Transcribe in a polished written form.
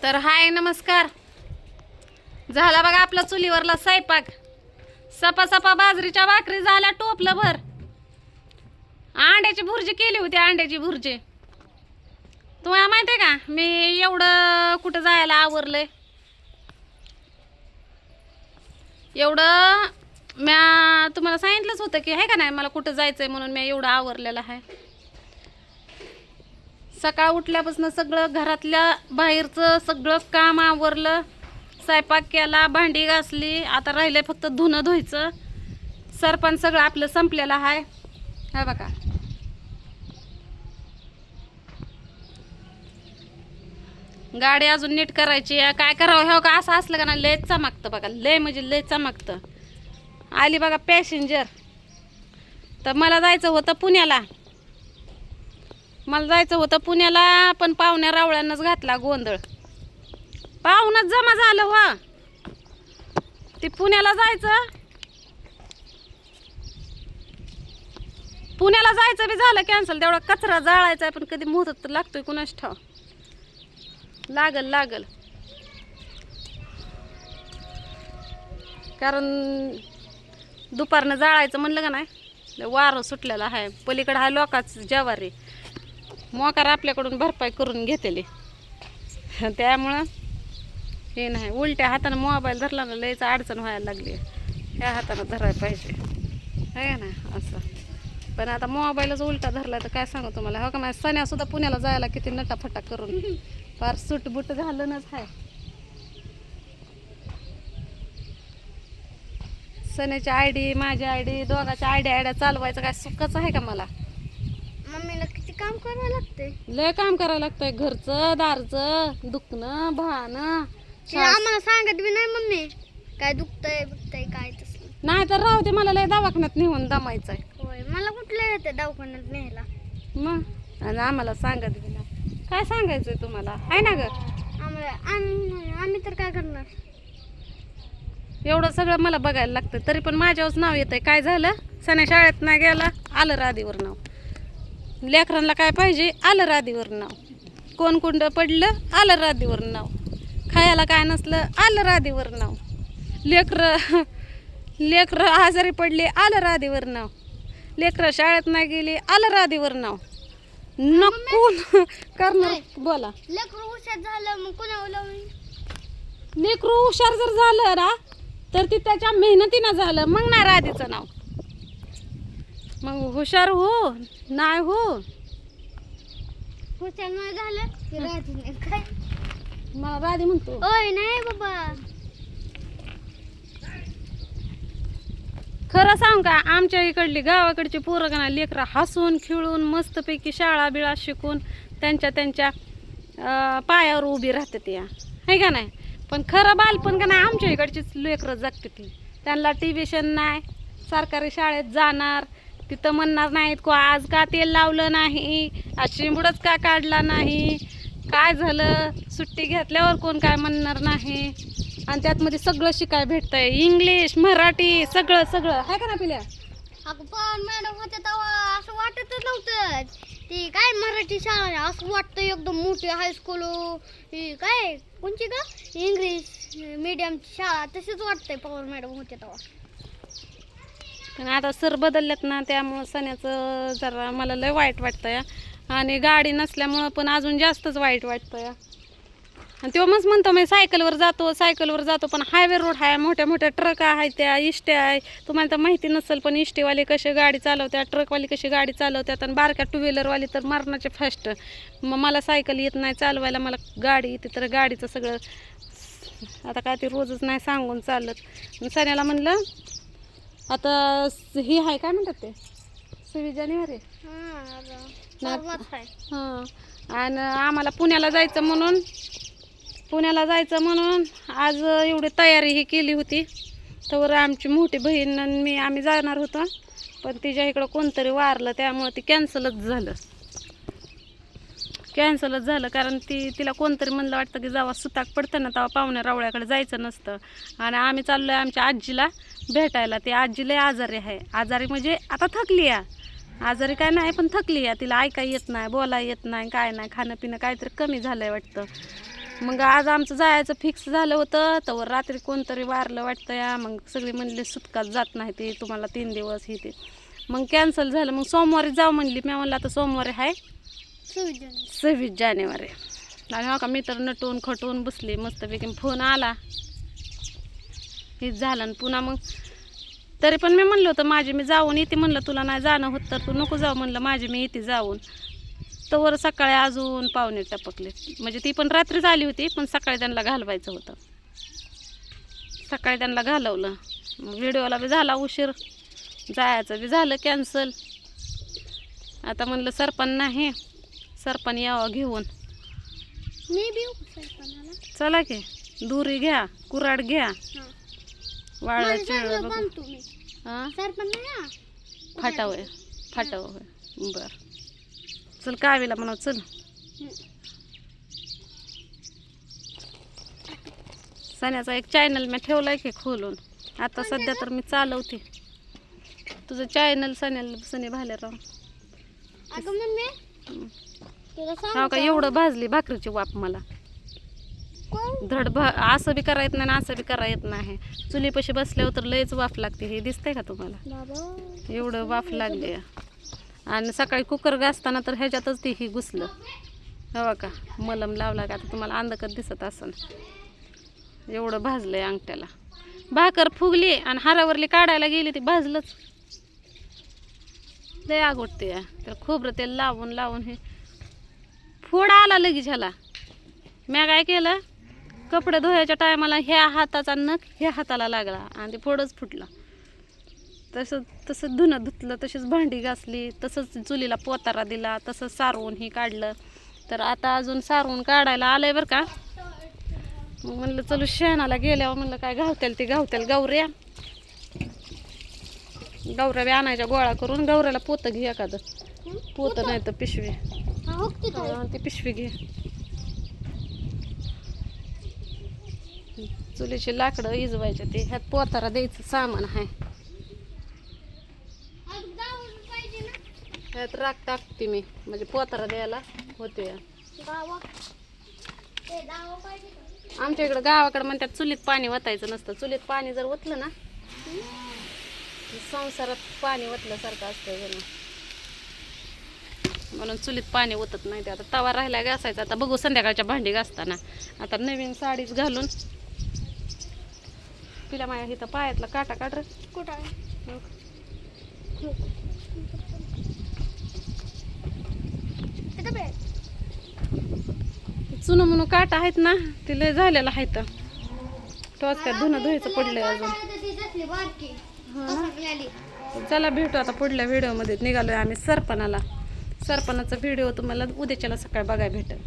तर हाय नमस्कार. झाला बघा आपला चुलीवरला स्वयंपाक. सपा सपा बाजरीच्या भाकरी झाल्या टोपलं भर. अंड्याची भुर्जी केली होती, अंड्याची भुर्जी. तुम्हाला माहिती आहे का मी एवढं कुठं जायला आवरलंय. एवढं म्या तुम्हाला सांगितलंच होतं की आहे का नाही मला कुठं जायचंय म्हणून मी एवढं आवरलेलं आहे. सकाळ उठल्यापासून सगळं घरातल्या बाहेरचं सगळं काम आवरलं. स्वयंपाक केला, भांडी घासली, आता राहिलंय फक्त धुणं धुयचं. सरपण सगळं आपलं संपलेलं आहे. हा बघा गाडी अजून नीट करायची आहे. काय करावं हो का असं असलं का ना लय चमकतं बघा, लय म्हणजे लय चमकतं. आली बघा पॅसेंजर. तर मला जायचं होतं पुण्याला. पण पाहुण्या रावळ्यांनाच घातला गोंधळ. पाहुणच जमा झालं वा. ती पुण्याला जायचं बी झालं कॅन्सल. तेवढा कचरा जाळायचा आहे पण कधी मुहूर्त लागतोय कुणाच ठाव. लागल कारण दुपारनं जाळायचं म्हणलं का नाही वारं सुटलेलं आहे. पलीकडं हा लोकांच जवारी मोकार आपल्याकडून भरपाई करून घेतली. त्यामुळं हे नाही. उलट्या हातानं मोबाईल धरला ना लयच अडचण व्हायला लागली. ह्या हातानं धरायला पाहिजे आहे ना असं. पण आता मोबाईलच उलटा धरला तर काय सांगू तुम्हाला. हो का माझ्या सण्यासुद्धा पुण्याला जायला किती नटाफटा करून फार सुटबुट घालूनच आहे. सण्याची आयडी माझी आयडी दोघाच्या आयड्या चालवायचं काय सुखच आहे का मला. मम्मीला किती काम करावं लागतंय. लय काम करायला लागतंय. घरचं दारचं दुखणं भानं. आम्हाला सांगत बी नाही मम्मी काय दुखतंय काय तसलं. नाही तर राहू दे, मला लय दवाखान्यात नेऊन दमायचंय. होय मला कुठलं येते दवाखान्यात न्यायला. मग आणि आम्हाला सांगत बी नाही. काय सांगायचंय तुम्हाला आहे ना ग. आम्ही तर काय करणार. एवढं सगळं मला बघायला लागतं तरी पण माझ्यावरच नाव येतंय. काय झालं सण्या शाळेत नाही गेला आलं राधीवर नाव. लेकरांना काय पाहिजे आलं राधीवर नाव. कोण कुंड पडलं आलं राधीवर नाव. खायला काय नसलं आलं राधीवर नाव. लेकरं आजारी पडले आलं राधीवर नाव. लेकरं शाळेत नाही गेली आलं राधीवर नाव. नको करणार बोला. लेकरू हुशार झालं मग कोणावर लावून. लेकरू हुशार जर झालं ना तर ती त्याच्या मेहनतीनं झालं मग नाही राधीचं नाव. मग हुशार हो नाही हो. हुशार नाही झालं की राधी नाही काय. मला राधी म्हणतो. ओय नाही बाबा. खरं सांग का आमच्या इकडली गावाकडची पोरं का लेकरं हसून खिळून मस्तपैकी शाळा बिळा शिकून त्यांच्या पायावर उभी राहतात या आहे का नाही. पण खरं बालपण का नाही आमच्या इकडचीच लेकरं जगते ती. त्यांना ट्युशन नाही. सरकारी शाळेत जाणार तिथं म्हणणार नाहीत को आज का तेल लावलं नाही, आज शिंबूडच का काढला नाही, काय झालं सुट्टी घेतल्यावर कोण काय म्हणणार नाही. आणि त्यातमध्ये सगळं शिकाय भेटतंय. इंग्लिश मराठी सगळं आहे का ना पिल्या. अगं पण मॅडम होते तेव्हा असं वाटतच नव्हतं. ती काय मराठी शाळा असं वाटतं एकदम मोठी हायस्कूल काय कोणची का इंग्लिश मीडियमची शाळा तशीच वाटतंय पवार मॅडम होते तेव्हा. पण आता सर बदलल्यात ना त्यामुळं सण्याचं जरा मला लय वाईट वाटतं या. आणि गाडी नसल्यामुळं पण अजून जास्तच वाईट वाटतं या. आणि तेव्हा मग म्हणतो मी सायकलवर जातो पण हायवे रोड आहे. मोठ्या ट्रक आहे त्या इष्ट्या आहे. तुम्हाला तर माहिती नसेल पण इष्टीवाले कसे गाडी चालवतात ट्रकवाली कशी गाडी चालवतात आणि बारक्या टू व्हीलरवाली तर मारण्याचे फास्ट. मग मला सायकल येत नाही चालवायला, मला गाडी येते. तर गाडीचं सगळं आता काय ते रोजच नाही सांगून चालत. सण्याला म्हणलं आता ही आहे काय म्हणतात ते 26 जानेवारी हां आणि आम्हाला पुण्याला जायचं म्हणून आज एवढी तयारी ही केली होती. तर आमची मोठी बहीण आणि आम्ही जाणार होतो पण तिच्या इकडं कोणतरी वारलं त्यामुळं ती कॅन्सलच झालं. कारण तिला कोणतरी म्हणलं वाटतं की जेव्हा सुताक पडतं ना तेव्हा पाहुण्या रावळ्याकडे जायचं नसतं. आणि आम्ही चाललो आहे आमच्या आजीला भेटायला. ती आजी लय आजारी आहे. आजारी म्हणजे आता थकली आहे. आजारी काय नाही पण थकली आहे. तिला ऐकाय येत नाही बोलाय येत नाही काय नाही. खाणं पिणं काहीतरी कमी झालंय वाटतं. मग आज आमचं जायचं फिक्स झालं होतं, तर रात्री कोणतरी वारलं वाटतं या. मग सगळी म्हणले सुटकाच जात नाही ते तुम्हाला 3 दिवस हे ते. मग कॅन्सल झालं. मग सोमवारी जाऊ म्हणली. मी म्हणलं आता सोमवारी आहे 26 जानेवारी. आणि हो का मी तर नटून खटून बसली मस्तपैकी. फोन आला हेच झालं. आणि पुन्हा मग तरी पण मी म्हणलं होतं माझी मी जाऊन येते. म्हणलं तुला नाही जाणं होत तर तू नको जाऊ म्हणलं, माझी मी येते जाऊन. तर सकाळी अजून पाहुणे टपकले. म्हणजे ती पण रात्रीच आली होती, पण सकाळी त्यांना घालवायचं होतं. सकाळी त्यांना घालवलं. व्हिडिओला बी झाला उशीर, जायचं बी झालं कॅन्सल. आता म्हणलं सरपण नाही, सरपण यावं घेऊन. मी बी येऊ का सरपणाला? चला की, दुरी घ्या, कुऱ्हाड घ्या, वाळा माझं चिळ सगळं बांधतो मी. हां सरपण नाही हा. फाटावं आहे, फाटावं होय. बरं चल कावीला म्हणा चल. सण्याचा एक चॅनल मी ठेवलाय की खोलून. आता सध्या तर मी चालवते. तुझं चॅनल सनी भालेराव. अगं मम्मी तुला सांग हो का, एवढं भाजली भाकरीची वाप मला. धड असं बी करा येत नाही आणि असं बी करा येत नाही. चुलीपाशी बसल्यावर तर लयच वाफ लागते. हे दिसतंय का तुम्हाला? बाबा एवढं वाफ लागले. आणि सकाळी कुकर घासताना तर ह्याच्यातच ते ही घुसलं. हो का, मलम लावला का आता तुम्हाला अंधकत दिसत असन. एवढं भाजलंय अंगठ्याला. भाकर फुगली आणि हारावरली काढायला गेली ती भाजलंच. लय आगोटते. तर खोबरं तेल लावून लावून हे फोड आला लगेच ह्याला. मी काय केलं, कपडे धुवायच्या टायमाला ह्या हाताचा नख ह्या हाताला लागला आणि ते फोडच फुटला. तसं धुणं धुतलं, तशीच भांडी घासली, तसंच चुलीला पोतारा दिला, तसंच सारवून हे काढलं. तर आता अजून सारवून काढायला आलंय बरं का. मग म्हणलं चलू शेणाला गेल्यावर म्हणलं काय गावत्याल ते गावत्याल गौऱ्या बी आणायच्या गोळा करून. गौऱ्याला पोतं घे एखादं. पोतं नाही तर पिशवी. ती पिशवी घे. चुलीची लाकडं इजवायचे ते ह्यात पोतारा द्यायचं सामान आहे. ह्यात राख टाकते मी, म्हणजे पोतारा द्यायला होते. आमच्या इकडं गावाकडं म्हणतात चुलीत पाणी वतायचं नसतं. चुलीत पाणी जर ओतलं ना, संसारात पाणी ओतल्यासारखं असतं जणू. म्हणून चुलीत पाणी ओतत नाही ते. आता तवा राहिला घासायचा. आता बघू संध्याकाळच्या भांडी घासताना. आता नवीन साडीच घालून तिला माझ्या इथं पायातला काटा काढ रे. कुठं आहे? तिथं बघ. चुनं म्हणून काटा आहेत ना, ते लय झालेलं आहे. तर टोच त्यात धुणं धुवायचं पडलंय अजून. चला भेटू आता पुढल्या व्हिडिओमध्ये. निघालोय आम्ही सरपणाला. सरपणाचा व्हिडिओ तुम्हाला उद्याच्याला सकाळी बघायला भेटेल.